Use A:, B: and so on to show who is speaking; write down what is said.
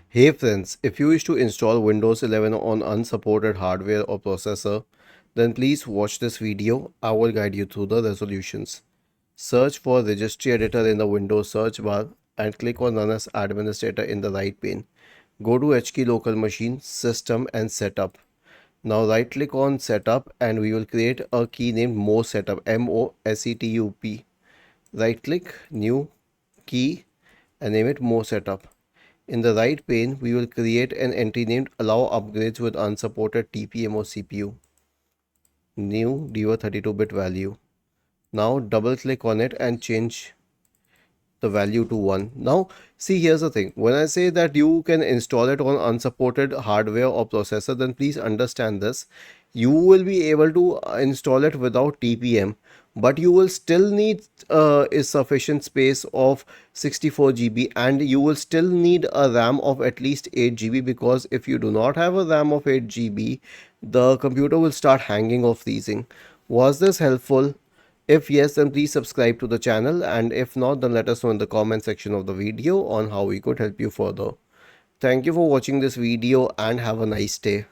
A: Hey friends, if you wish to install Windows 11 on unsupported hardware or processor, then please watch this video. I will guide you through the resolutions. Search for Registry Editor in the Windows search bar and click on Run as Administrator in the right pane. Go to HKey Local Machine, System and Setup. Now right click on Setup and we will create a key named Mo Setup, MOSETUP. Right click, New Key and name it Mo Setup. In the right pane, we will create an entry named Allow Upgrades with Unsupported TPM or CPU. New DIVA 32-bit value. Now double click on it and change the value to 1. Now see, here's the thing. When I say that you can install it on unsupported hardware or processor, then please understand this. You will be able to install it without TPM, but you will still need a sufficient space of 64 GB, and you will still need a RAM of at least 8 GB, because if you do not have a RAM of 8 GB, the computer will start hanging or freezing. Was this helpful? If yes, then please subscribe to the channel, and if not, then let us know in the comment section of the video on how we could help you further. Thank you for watching this video and have a nice day.